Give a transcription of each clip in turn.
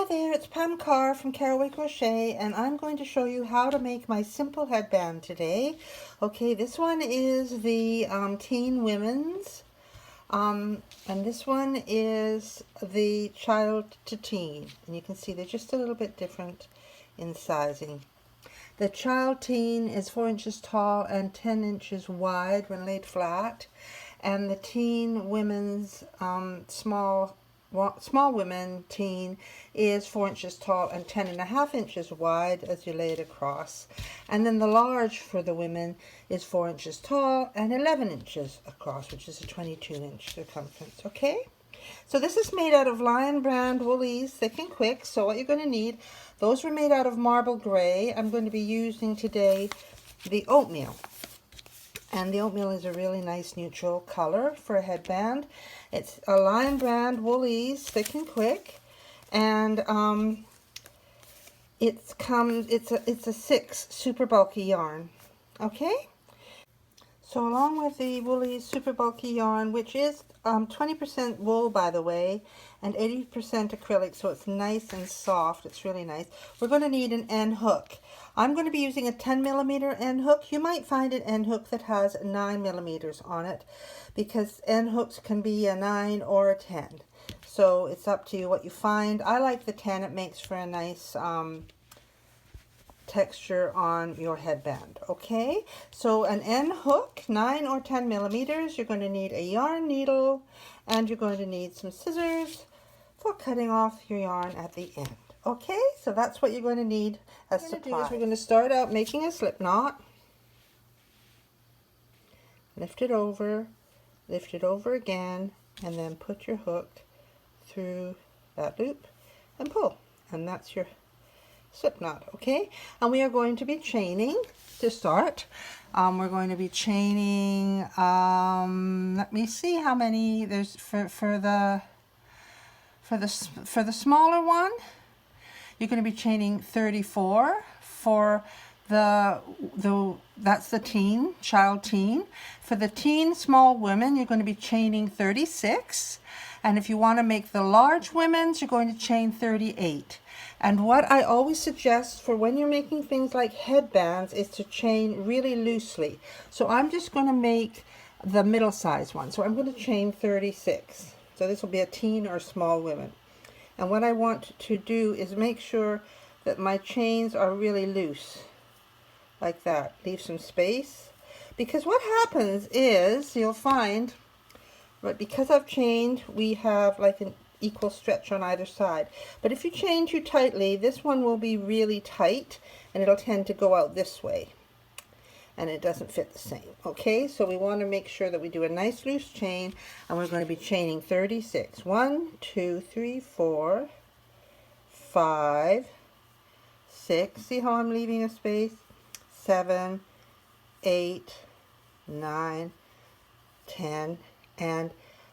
there, it's Pam Carr from Caraway Crochet, and I'm going to show you how to make my simple headband today. Okay, this one is the teen women's, and this one is the child to teen, and you can see they're just a little bit different in sizing. The child teen is 4 inches tall and 10 inches wide when laid flat, and the teen women's small women teen is 4 inches tall and 10.5 inches wide as you lay it across. And then the large for the women is 4 inches tall and 11 inches across, which is a 22-inch circumference. Okay? So this is made out of Lion brand woolies, thick and quick. So what you're going to need, those were made out of marble gray. I'm going to be using today the oatmeal. And the oatmeal is a really nice neutral color for a headband. It's a Lion brand woolies, thick and quick, and it's a 6 super bulky yarn. Okay. So along with the woolies super bulky yarn, which is 20% wool, by the way, and 80% acrylic, so it's nice and soft. It's really nice. We're going to need an end hook. I'm going to be using a 10mm end hook. You might find an end hook that has 9mm on it, because end hooks can be a 9 or a 10. So it's up to you what you find. I like the 10. It makes for a nice texture on your headband. Okay, so an end hook, 9 or 10mm. You're going to need a yarn needle, and you're going to need some scissors for cutting off your yarn at the end. Okay, so that's what you're going to need as supplies. We're going to start out making a slip knot. Lift it over again, and then put your hook through that loop and pull, and that's your slip knot. Okay, and we are going to be chaining to start. We're going to be chaining, let me see how many there's for the smaller one. You're going to be chaining 34 for that's the teen, child teen. For the teen small women, you're going to be chaining 36. And if you want to make the large women's, you're going to chain 38. And what I always suggest for when you're making things like headbands is to chain really loosely. So I'm just going to make the middle size one. So I'm going to chain 36. So this will be a teen or small women. And what I want to do is make sure that my chains are really loose, like that. Leave some space, because what happens is you'll find, but because I've chained, we have like an equal stretch on either side. But if you chain too tightly, this one will be really tight, and it'll tend to go out this way, and it doesn't fit the same. Okay, so we want to make sure that we do a nice loose chain, and we're going to be chaining 36. 1, 2, 3, 4, 5, 6. See how I'm leaving a space? 7, 8, 9, 10, and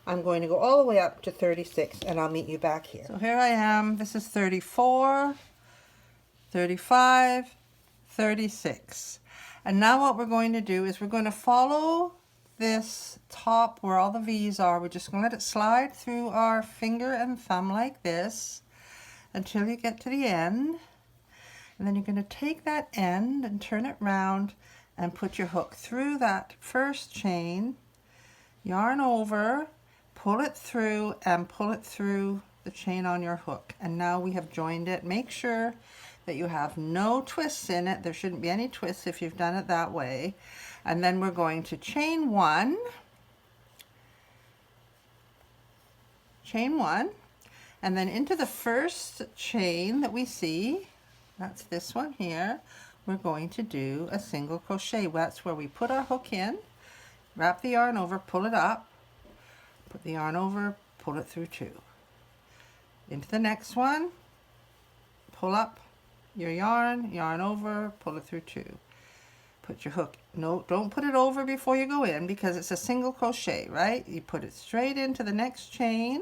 I'm going to go all the way up to 36, and I'll meet you back here. So here I am. This is 34, 35, 36. And now what we're going to do is we're going to follow this top where all the V's are. We're just going to let it slide through our finger and thumb like this until you get to the end. And then you're going to take that end and turn it round and put your hook through that first chain, yarn over, pull it through, and pull it through the chain on your hook. And now we have joined it. Make sure that you have no twists in it. There shouldn't be any twists if you've done it that way. And then we're going to chain one, and then into the first chain that we see, that's this one here, we're going to do a single crochet. That's where we put our hook in, wrap the yarn over, pull it up, put the yarn over, pull it through 2. Into the next one, pull up your yarn over, pull it through 2. Put your hook, no, don't put it over before you go in, because it's a single crochet, right? You put it straight into the next chain,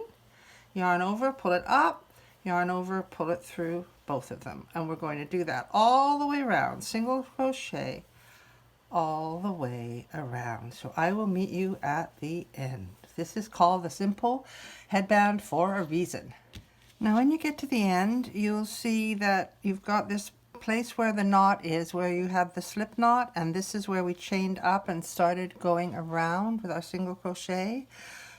yarn over, pull it up, yarn over, pull it through both of them. And we're going to do that all the way around, single crochet all the way around. So I will meet you at the end. This is called the Simple Headband for a reason. Now when you get to the end, you'll see that you've got this place where the knot is, where you have the slip knot, and this is where we chained up and started going around with our single crochet.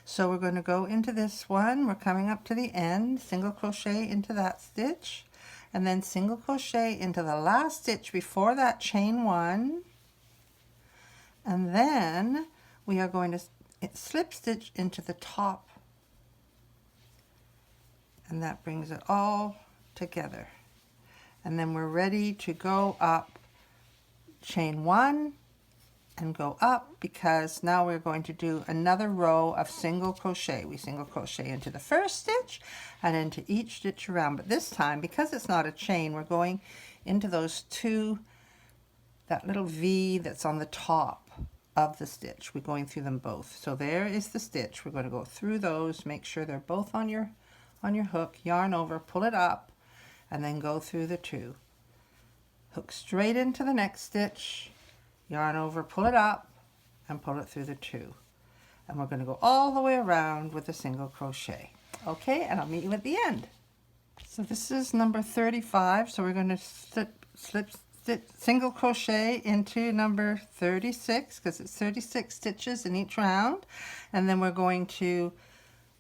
So we're going to go into this one, we're coming up to the end, single crochet into that stitch, and then single crochet into the last stitch before that, chain one, and then we are going to slip stitch into the top, and that brings it all together. And then we're ready to go up, chain one and go up, because now we're going to do another row of single crochet. We single crochet into the first stitch and into each stitch around, but this time, because it's not a chain, we're going into those two, that little V that's on the top of the stitch. We're going through them both. So there is the stitch. We're going to go through those, make sure they're both on your hook, yarn over, pull it up, and then go through the two. Hook straight into the next stitch, yarn over, pull it up, and pull it through the two. And we're going to go all the way around with a single crochet. Okay, and I'll meet you at the end. So this is number 35, so we're going to slip stitch, single crochet into number 36, because it's 36 stitches in each round. And then we're going to,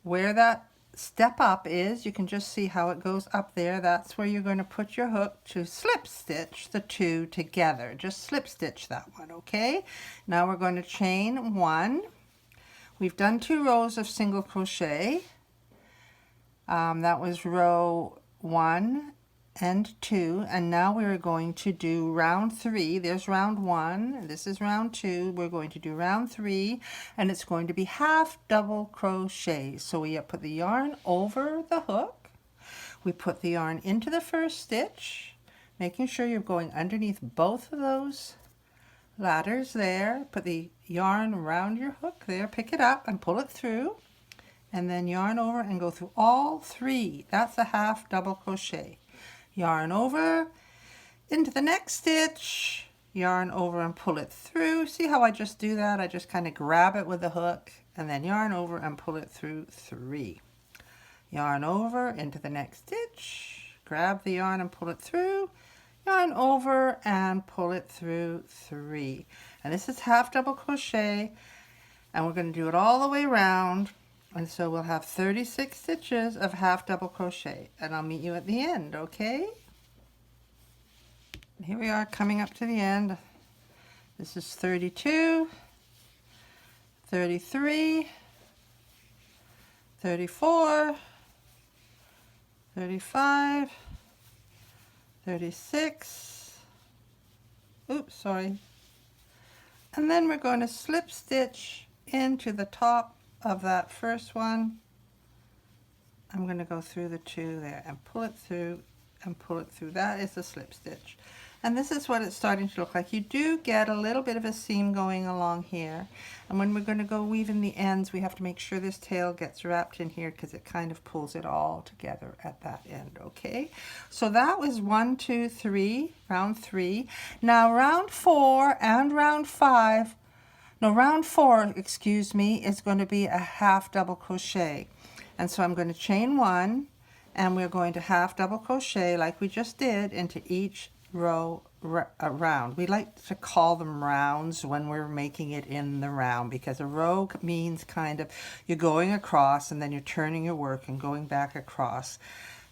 where that step up is, you can just see how it goes up there. That's where you're going to put your hook to slip stitch the two together. Just slip stitch that one, okay? Now we're going to chain one. We've done 2 rows of single crochet. That was row 1 and 2, and now we're going to do round 3. There's round 1, this is round 2. We're going to do round 3, and it's going to be half double crochet. So we put the yarn over the hook, we put the yarn into the first stitch, making sure you're going underneath both of those ladders there. Put the yarn around your hook there, pick it up and pull it through, and then yarn over and go through all 3. That's a half double crochet. Yarn over into the next stitch, yarn over and pull it through. See how I just do that? I just kind of grab it with the hook and then yarn over and pull it through 3. Yarn over into the next stitch, grab the yarn and pull it through, yarn over and pull it through 3. And this is half double crochet, and we're going to do it all the way around. And so we'll have 36 stitches of half double crochet, and I'll meet you at the end, okay? Here we are coming up to the end. This is 32, 33, 34, 35, 36, oops, sorry. And then we're going to slip stitch into the top of that first one. I'm going to go through the 2 there and pull it through and pull it through. That is the slip stitch. And this is what it's starting to look like. You do get a little bit of a seam going along here. And when we're going to go weave in the ends, we have to make sure this tail gets wrapped in here, because it kind of pulls it all together at that end, okay? So that was 1, 2, 3, round 3. Now round 4 and round 5, no, round 4, excuse me, is going to be a half double crochet. And so I'm going to chain 1, and we're going to half double crochet like we just did into each row around. We like to call them rounds when we're making it in the round, because a row means kind of you're going across and then you're turning your work and going back across.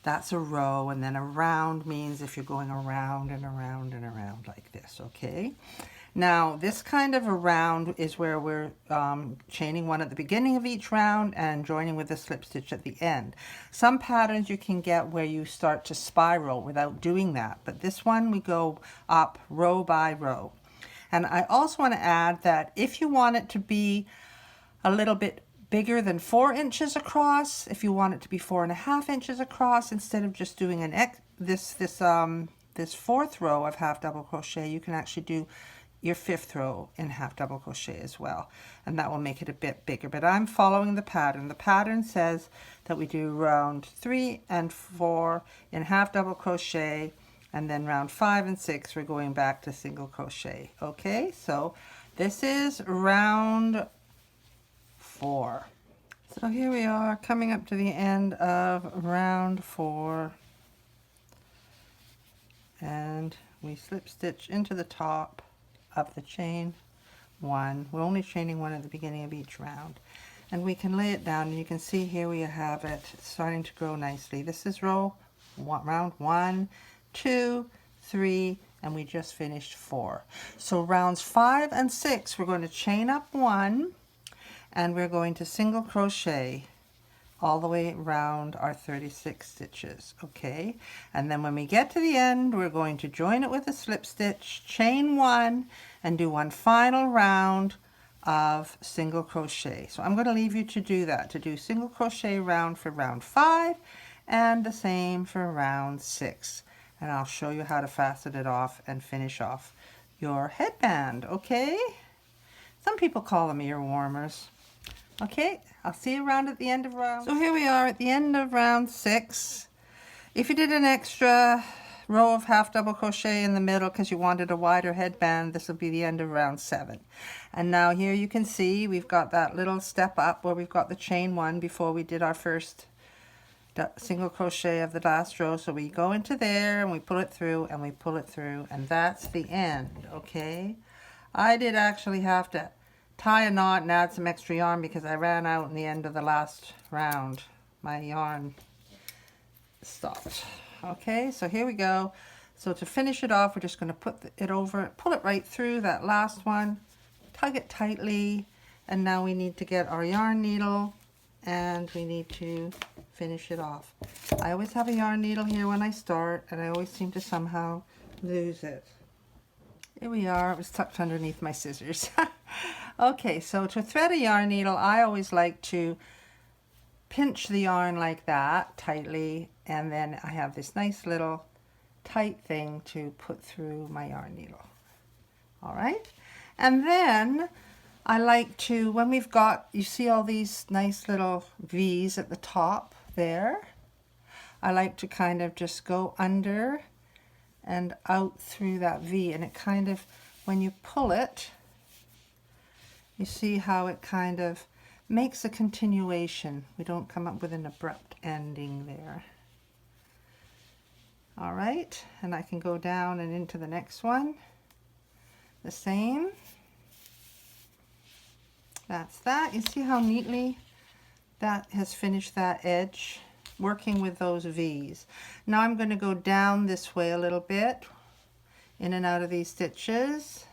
That's a row. And then a round means if you're going around and around and around like this, okay? Now this kind of a round is where we're chaining 1 at the beginning of each round and joining with a slip stitch at the end. Some patterns you can get where you start to spiral without doing that, but this one we go up row by row. And I also want to add that if you want it to be a little bit bigger than 4 inches across, if you want it to be 4.5 inches across, instead of just doing this 4th row of half double crochet, you can actually do your 5th row in half double crochet as well, and that will make it a bit bigger. But I'm following the pattern. The pattern says that we do round 3 and 4 in half double crochet, and then round 5 and 6 we're going back to single crochet. Okay, so this is round 4. So here we are coming up to the end of round 4, and we slip stitch into the top of the chain 1. We're only chaining 1 at the beginning of each round, and we can lay it down, and you can see here we have it starting to grow nicely. This is round 1, 2, 3, and we just finished 4. So rounds 5 and 6 we're going to chain up 1, and we're going to single crochet all the way around our 36 stitches, okay? And then when we get to the end, we're going to join it with a slip stitch, chain 1, and do 1 final round of single crochet. So I'm going to leave you to do that, to do single crochet round for round 5 and the same for round 6. And I'll show you how to fasten it off and finish off your headband, okay? Some people call them ear warmers. Okay, I'll see you around at the end of round. So here we are at the end of round 6. If you did an extra row of half double crochet in the middle because you wanted a wider headband, this will be the end of round 7. And now here you can see we've got that little step up where we've got the chain 1 before we did our first single crochet of the last row. So we go into there and we pull it through and we pull it through, and that's the end, okay? I did actually have to tie a knot and add some extra yarn because I ran out in the end of the last round. My yarn stopped. Okay, so here we go. So to finish it off, we're just going to put it over, pull it right through that last one, tug it tightly, and now we need to get our yarn needle and we need to finish it off. I always have a yarn needle here when I start, and I always seem to somehow lose it. Here we are, it was tucked underneath my scissors. Okay, so to thread a yarn needle, I always like to pinch the yarn like that tightly, and then I have this nice little tight thing to put through my yarn needle. All right, and then I like to, when we've got, you see all these nice little V's at the top there, I like to kind of just go under and out through that V, and it kind of, when you pull it, you see how it kind of makes a continuation. We don't come up with an abrupt ending there. All right, and I can go down and into the next one. The same. That's that. You see how neatly that has finished that edge, working with those V's. Now I'm going to go down this way a little bit, in and out of these stitches.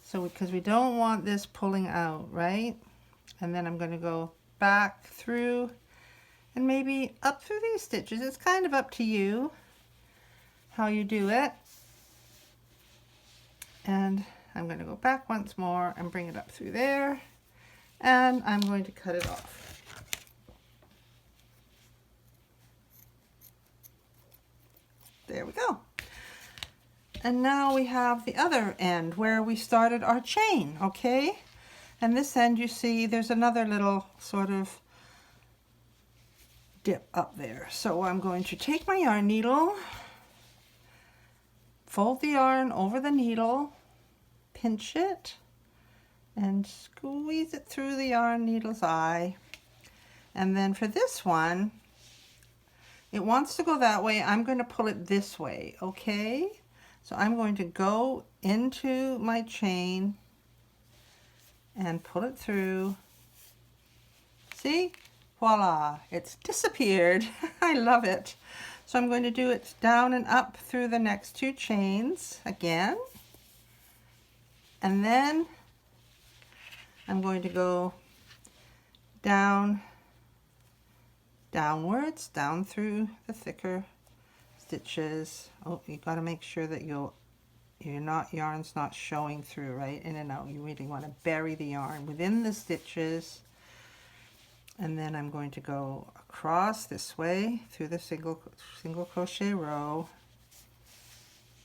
So because we don't want this pulling out, right? And then I'm going to go back through and maybe up through these stitches. It's kind of up to you how you do it. And I'm going to go back once more and bring it up through there, and I'm going to cut it off. There we go. And now we have the other end where we started our chain, okay? And this end, you see there's another little sort of dip up there. So I'm going to take my yarn needle, fold the yarn over the needle, pinch it, and squeeze it through the yarn needle's eye. And then for this one, it wants to go that way. I'm going to pull it this way, okay? So I'm going to go into my chain and pull it through. See? Voila, it's disappeared. I love it. So I'm going to do it down and up through the next 2 chains again. And then I'm going to go down, downwards, down through the thicker stitches. Oh, you got to make sure that yarn's not showing through, right? In and out. You really want to bury the yarn within the stitches. And then I'm going to go across this way through the single crochet row,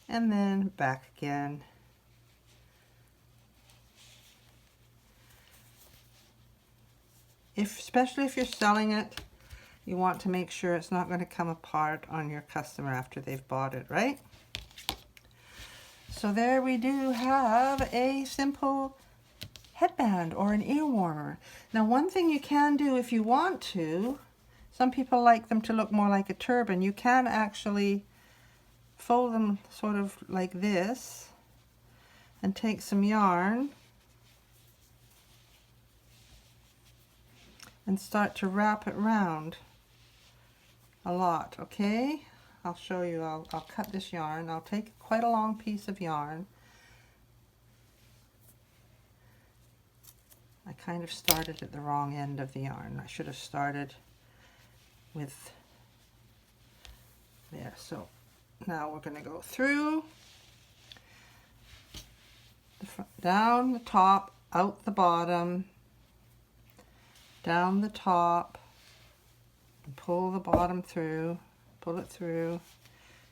and then back again. Especially if you're selling it, you want to make sure it's not going to come apart on your customer after they've bought it, right? So there we do have a simple headband or an ear warmer. Now one thing you can do if you want to, some people like them to look more like a turban, you can actually fold them sort of like this and take some yarn and start to wrap it round a lot, okay? I'll show you. I'll cut this yarn. I'll take quite a long piece of yarn. I kind of started at the wrong end of the yarn. I should have started with there. So now we're going to go through the front, down the top, out the bottom, down the top, and pull the bottom through, pull it through.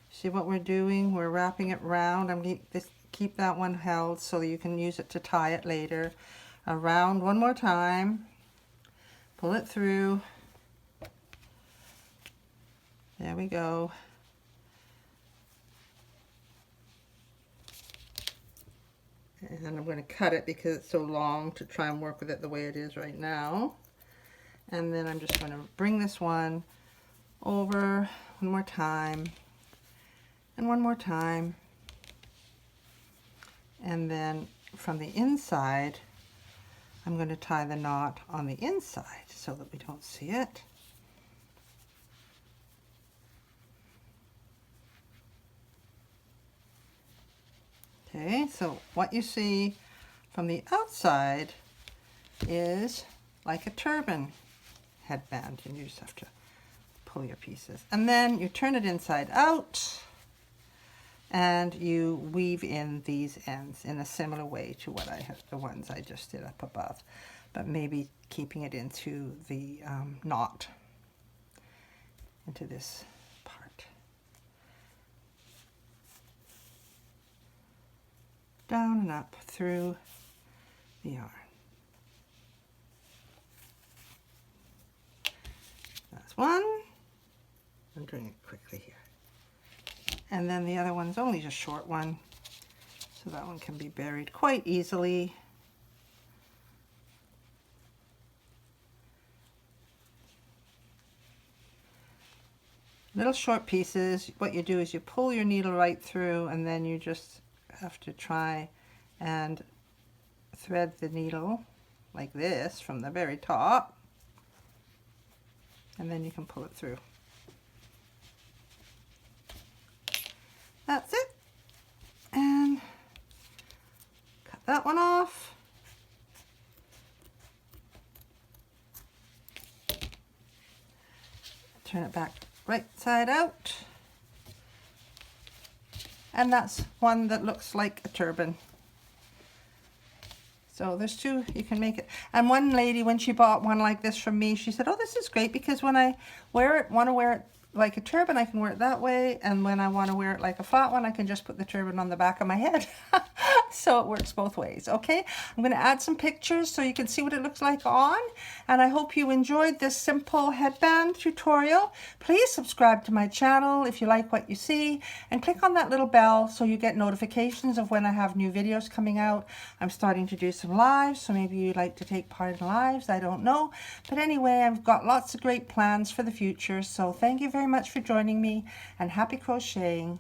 See what we're doing? We're wrapping it round. I'm going to keep that one held so you can use it to tie it later. Around one more time, pull it through. There we go. And I'm going to cut it because it's so long to try and work with it the way it is right now. And then I'm just going to bring this one over one more time and one more time. And then from the inside, I'm going to tie the knot on the inside so that we don't see it. Okay, so what you see from the outside is like a turban headband, and you just have to pull your pieces. And then you turn it inside out and you weave in these ends in a similar way to what I have, the ones I just did up above, but maybe keeping it into the knot, into this part. Down and up through the yarn. That's one. I'm doing it quickly here. And then the other one's only just a short one, so that one can be buried quite easily. Little short pieces. What you do is you pull your needle right through, and then you just have to try and thread the needle like this from the very top, and then you can pull it through. That's it. And cut that one off. Turn it back right side out. And that's one that looks like a turban. So there's two, you can make it. And one lady, when she bought one like this from me, she said, oh, this is great because when I want to wear it like a turban, I can wear it that way. And when I want to wear it like a flat one, I can just put the turban on the back of my head. So it works both ways, okay? I'm going to add some pictures so you can see what it looks like on. And I hope you enjoyed this simple headband tutorial. Please subscribe to my channel if you like what you see, and click on that little bell so you get notifications of when I have new videos coming out. I'm starting to do some lives, so maybe you'd like to take part in lives, I don't know. But anyway, I've got lots of great plans for the future, so thank you very much for joining me, and happy crocheting.